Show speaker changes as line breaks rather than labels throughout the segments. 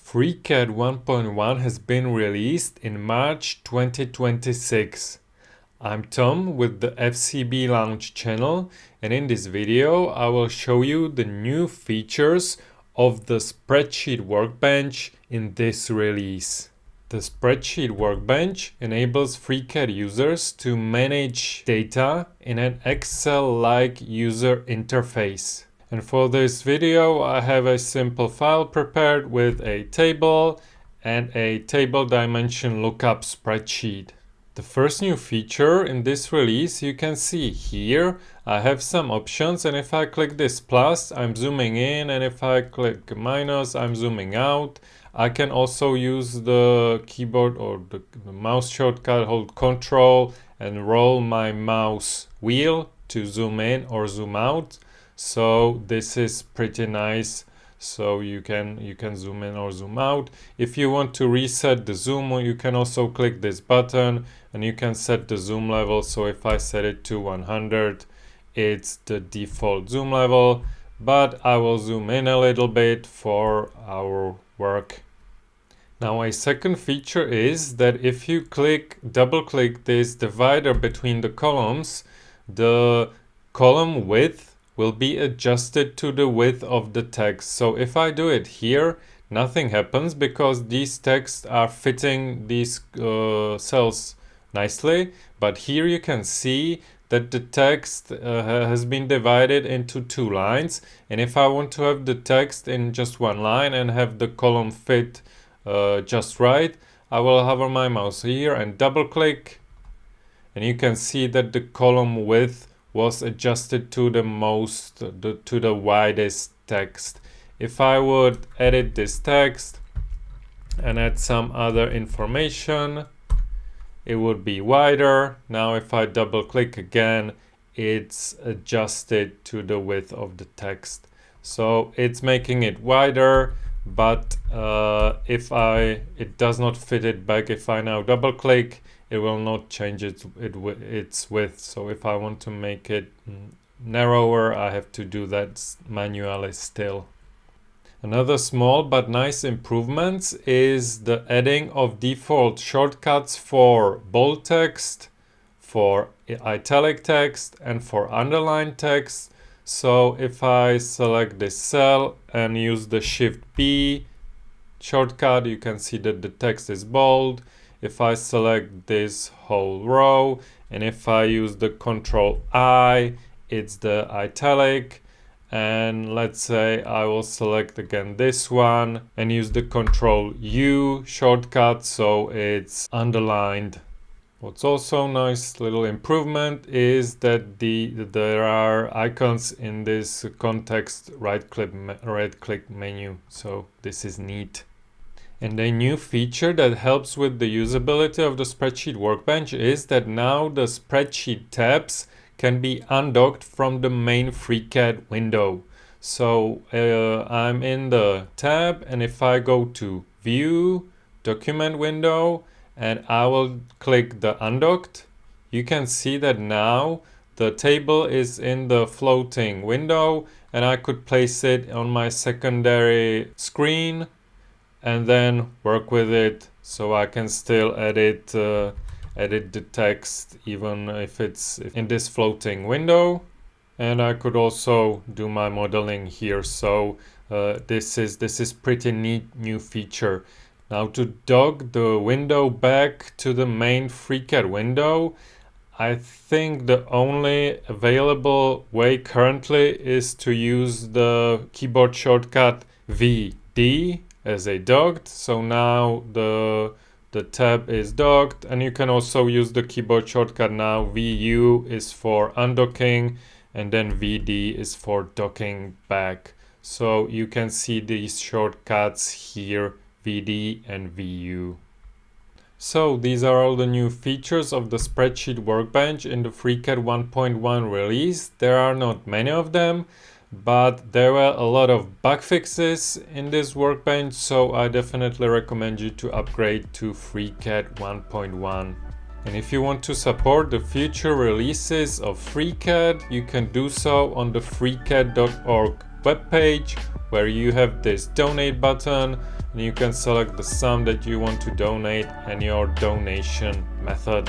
FreeCAD 1.1 has been released in March 2026. I'm Tom with the FCB Launch channel, and in this video I will show you the new features of the Spreadsheet Workbench in this release. The Spreadsheet Workbench enables FreeCAD users to manage data in an Excel-like user interface. And for this video I have a simple file prepared with a table and a table dimension lookup spreadsheet. The first new feature in this release, you can see here I have some options, and if I click this plus I'm zooming in, and if I click minus I'm zooming out. I can also use the keyboard or the mouse shortcut, hold Ctrl and roll my mouse wheel to zoom in or zoom out. So this is pretty nice. So you can zoom in or zoom out. If you want to reset the zoom, you can also click this button and you can set the zoom level. So if I set it to 100, it's the default zoom level, but I will zoom in a little bit for our work. Now a second feature is that if you double click this divider between the columns, the column width will be adjusted to the width of the text. So if I do it here, nothing happens because these texts are fitting these cells nicely. But here you can see that the text has been divided into two lines. And if I want to have the text in just one line and have the column fit just right, I will hover my mouse here and double click. And you can see that the column width was adjusted to the widest text. If I would edit this text and add some other information, it would be wider. Now if I double click again, it's adjusted to the width of the text. So it's making it wider, but if it does not fit it back. If I now double click, it will not change its width. So if I want to make it narrower, I have to do that manually still. Another small but nice improvements is the adding of default shortcuts for bold text, for italic text, and for underline text. So if I select this cell and use the Shift B shortcut, you can see that the text is bold. If I select this whole row and if I use the Ctrl I, it's the italic. And let's say I will select again this one and use the Ctrl U shortcut, so it's underlined. What's also nice little improvement is that there are icons in this context right click menu. So this is neat. And a new feature that helps with the usability of the Spreadsheet Workbench is that now the spreadsheet tabs can be undocked from the main FreeCAD window. So I'm in the tab, and if I go to View, Document window, and I will click the Undocked, you can see that now the table is in the floating window, and I could place it on my secondary screen and then work with it, so I can still edit the text even if it's in this floating window. And I could also do my modeling here. So this is pretty neat new feature. Now to dock the window back to the main FreeCAD window, I think the only available way currently is to use the keyboard shortcut VD as a docked. So now the tab is docked, and you can also use the keyboard shortcut now. VU is for undocking, and then VD is for docking back. So you can see these shortcuts here, VD and VU. So these are all the new features of the Spreadsheet Workbench in the FreeCAD 1.1 release. There are not many of them, but there were a lot of bug fixes in this workbench, so I definitely recommend you to upgrade to FreeCAD 1.1. And if you want to support the future releases of FreeCAD, you can do so on the freecad.org webpage, where you have this donate button, and you can select the sum that you want to donate and your donation method.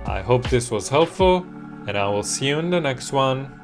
I hope this was helpful, and I will see you in the next one.